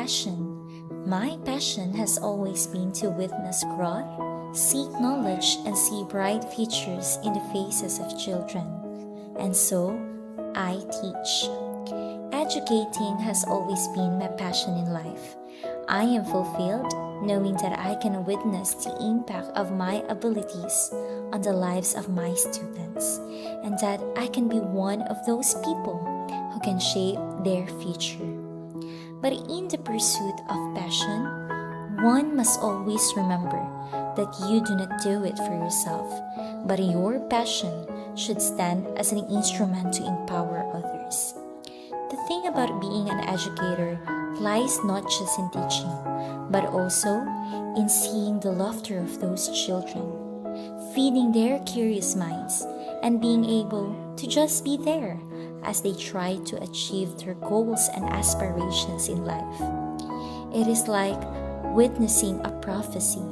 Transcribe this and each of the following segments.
passion. My passion has always been to witness growth, seek knowledge, and see bright futures in the faces of children. And so, I teach. Educating has always been my passion in life. I am fulfilled knowing that I can witness the impact of my abilities on the lives of my students, and that I can be one of those people who can shape their future. But in the pursuit of passion, one must always remember that you do not do it for yourself, but your passion should stand as an instrument to empower others. The thing about being an educator lies not just in teaching, but also in seeing the laughter of those children, feeding their curious minds, and being able to just be there as they try to achieve their goals and aspirations in life. It is like witnessing a prophecy,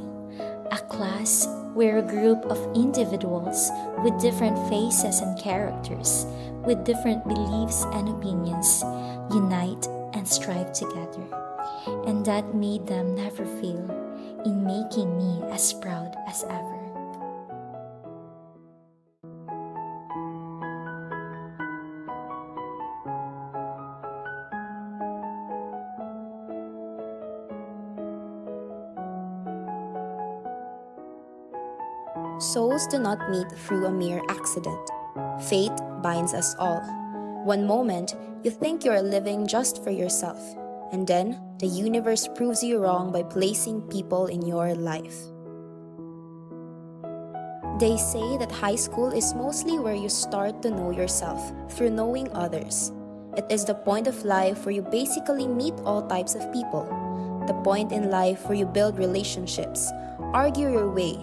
a class where a group of individuals with different faces and characters, with different beliefs and opinions, unite and strive together. And that made them never fail in making me as proud as ever. Souls do not meet through a mere accident. Fate binds us all. One moment, you think you are living just for yourself, and then the universe proves you wrong by placing people in your life. They say that high school is mostly where you start to know yourself through knowing others. It is the point of life where you basically meet all types of people. The point in life where you build relationships, argue your way,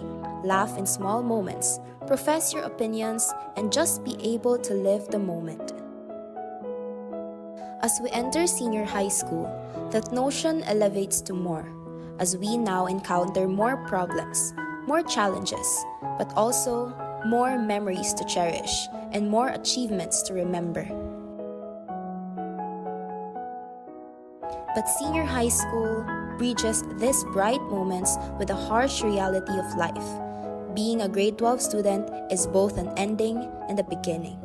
laugh in small moments, profess your opinions, and just be able to live the moment. As we enter senior high school, that notion elevates to more, as we now encounter more problems, more challenges, but also more memories to cherish and more achievements to remember. But senior high school bridges these bright moments with the harsh reality of life. Being a grade 12 student is both an ending and a beginning.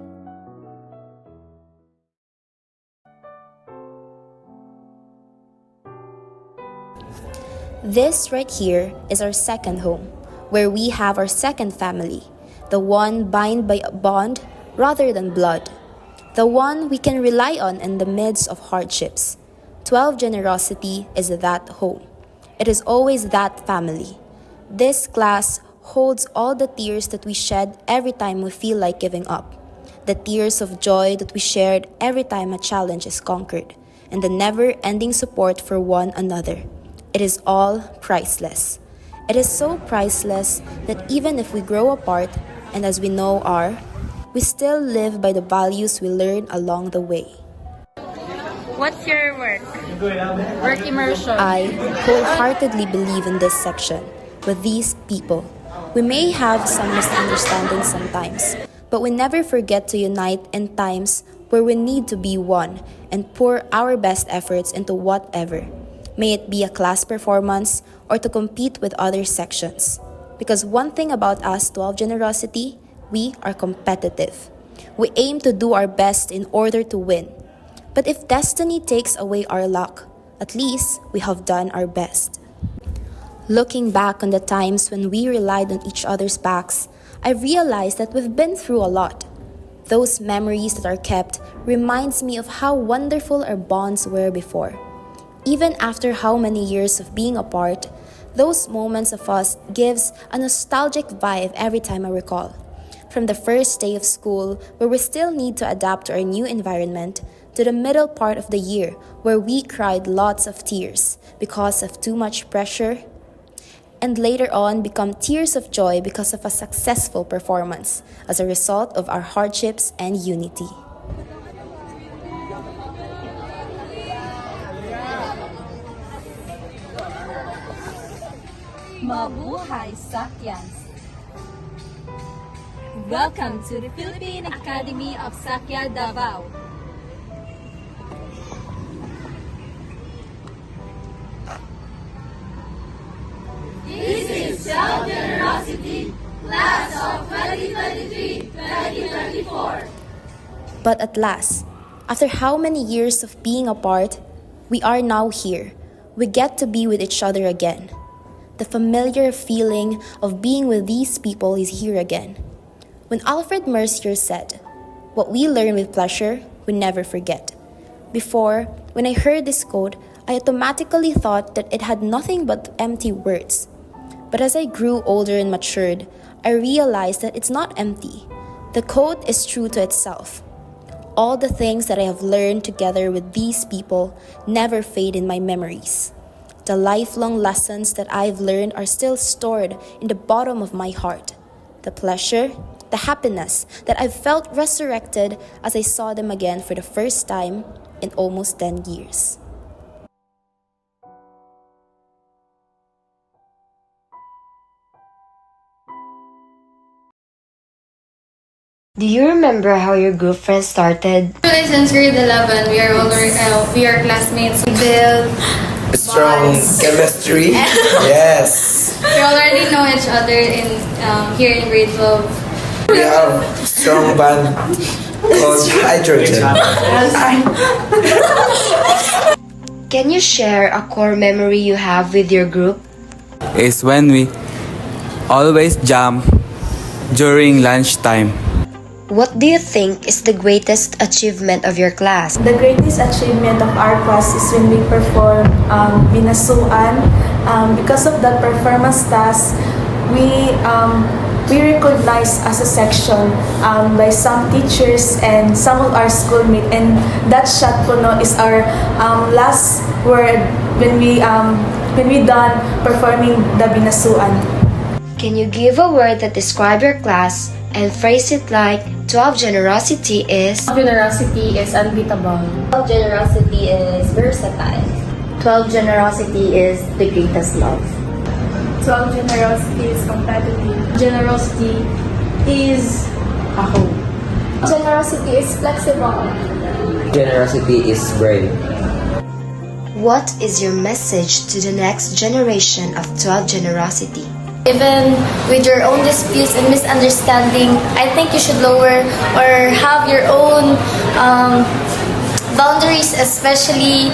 This right here is our second home, where we have our second family, the one bound by a bond rather than blood, the one we can rely on in the midst of hardships. 12 Generosity is that home. It is always that family. This class holds all the tears that we shed every time we feel like giving up, the tears of joy that we shared every time a challenge is conquered, and the never-ending support for one another. It is all priceless. It is so priceless that even if we grow apart, and as we know are, we still live by the values we learn along the way. What's your work? Work immersion. I wholeheartedly believe in this section, with these people. We may have some misunderstandings sometimes, but we never forget to unite in times where we need to be one and pour our best efforts into whatever, may it be a class performance or to compete with other sections. Because one thing about us 12 Generosity, we are competitive. We aim to do our best in order to win. But if destiny takes away our luck, at least we have done our best. Looking back on the times when we relied on each other's backs, I realized that we've been through a lot. Those memories that are kept reminds me of how wonderful our bonds were before. Even after how many years of being apart, those moments of us gives a nostalgic vibe every time I recall. From the first day of school, where we still need to adapt to our new environment, to the middle part of the year, where we cried lots of tears because of too much pressure, and later on become tears of joy because of a successful performance as a result of our hardships and unity. Mabuhay Sakyans! Welcome to the Philippine Academy of Sakya Davao. But at last, after how many years of being apart, we are now here. We get to be with each other again. The familiar feeling of being with these people is here again. When Alfred Mercier said, "What we learn with pleasure, we never forget." Before, when I heard this quote, I automatically thought that it had nothing but empty words. But as I grew older and matured, I realized that it's not empty. The quote is true to itself. All the things that I have learned together with these people never fade in my memories. The lifelong lessons that I've learned are still stored in the bottom of my heart. The pleasure, the happiness that I've felt resurrected as I saw them again for the first time in almost 10 years. Do you remember how your group friends started? Since grade 11, we are classmates. We build Strong bonds. chemistry. Yes. We already know each other in here in grade 12. We have strong bond called hydrogen. Can you share a core memory you have with your group? Is when we always jump during lunchtime. What do you think is the greatest achievement of your class? The greatest achievement of our class is when we perform binasuan. Because of that performance task, we recognized as a section by some teachers and some of our schoolmates. And that shot po no is our last word when we done performing the binasuan. Can you give a word that describe your class and phrase it like 12 generosity is? Generosity is unbeatable. 12 generosity is versatile. 12 generosity is the greatest love. 12 generosity is competitive. Generosity is a hope. Generosity is flexible. Generosity is brave. What is your message to the next generation of 12 generosity? Even with your own disputes and misunderstanding, I think you should lower or have your own boundaries, especially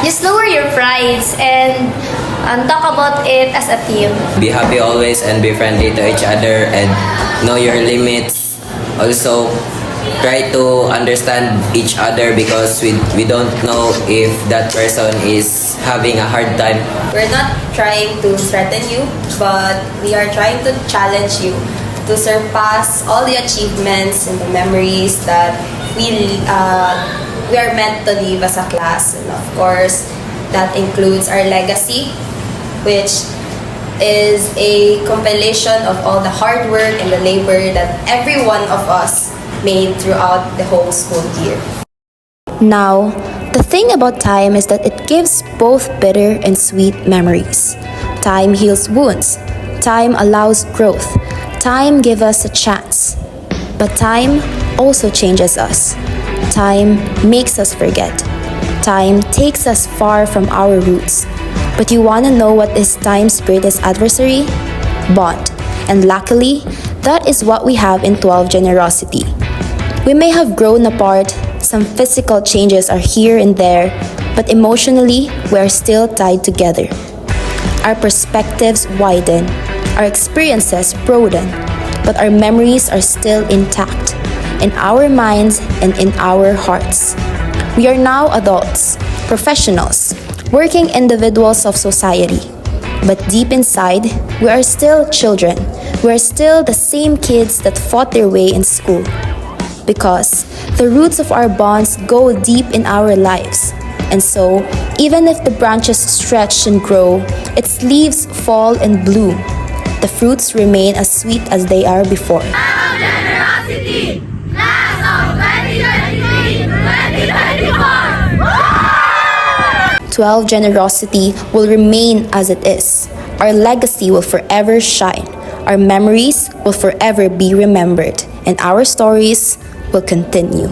just lower your prides and talk about it as a team. Be happy always and be friendly to each other and know your limits. Also, try to understand each other because we don't know if that person is having a hard time. We're not trying to threaten you, but we are trying to challenge you to surpass all the achievements and the memories that we are meant to leave as a class. And of course, that includes our legacy, which is a compilation of all the hard work and the labor that every one of us made throughout the whole school year. Now, the thing about time is that it gives both bitter and sweet memories. Time heals wounds. Time allows growth. Time gives us a chance. But time also changes us. Time makes us forget. Time takes us far from our roots. But you want to know what is time's greatest adversary? Bond. And luckily, that is what we have in 12 generosity. We may have grown apart, some physical changes are here and there, but emotionally, we are still tied together. Our perspectives widen, our experiences broaden, but our memories are still intact, in our minds and in our hearts. We are now adults, professionals, working individuals of society. But deep inside, we are still children. We are still the same kids that fought their way in school. Because the roots of our bonds go deep in our lives. And so, even if the branches stretch and grow, its leaves fall and bloom, the fruits remain as sweet as they are before. Generosity! Class of 2023-2024! 12 generosity will remain as it is. Our legacy will forever shine. Our memories will forever be remembered. And our stories will continue.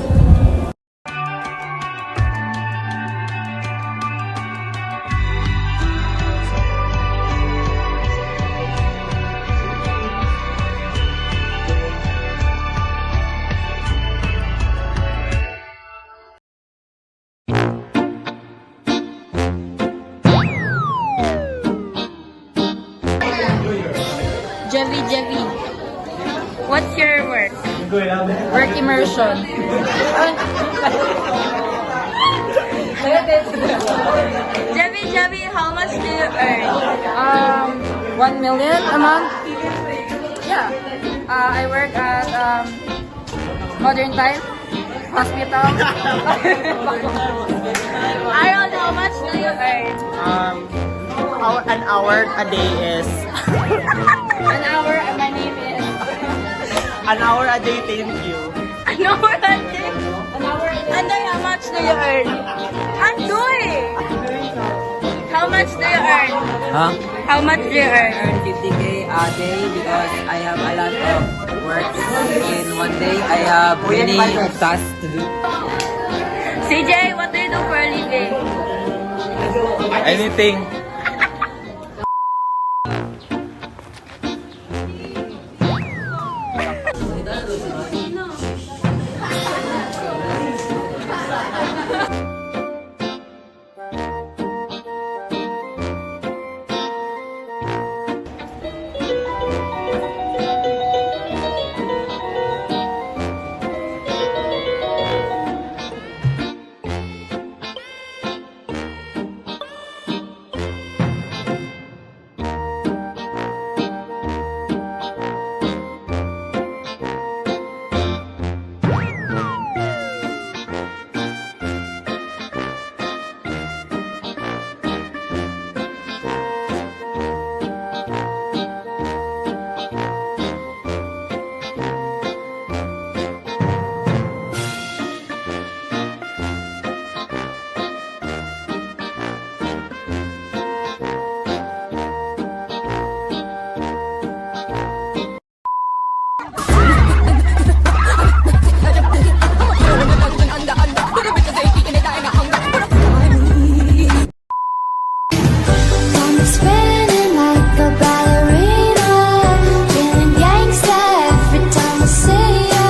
Work immersion. Javi, how much do you earn? 1 million a month. Yeah. I work at Modern Time Hospital. Aaron, how much do you earn? An hour a day is An hour, and my name is... an hour a day. Thank you. An hour a day? Andoy, how much do you earn? Andoy! How much do you earn? Huh? How much do you earn? 50K a day because I have a lot of work in one day. I have many tasks to do. CJ, what do you do for a living? Anything. Spinning like a ballerina, feeling gangsta every time I see ya.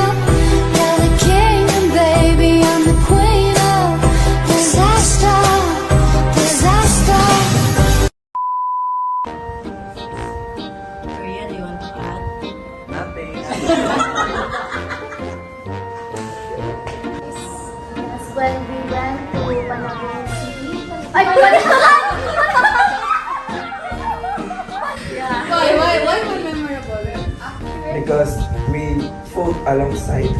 You're the king and baby, I'm the queen of disaster, disaster. Korea, do you want to add? Nothing. When we went to Panagin City. Ay, Why memorable? Because we fought alongside.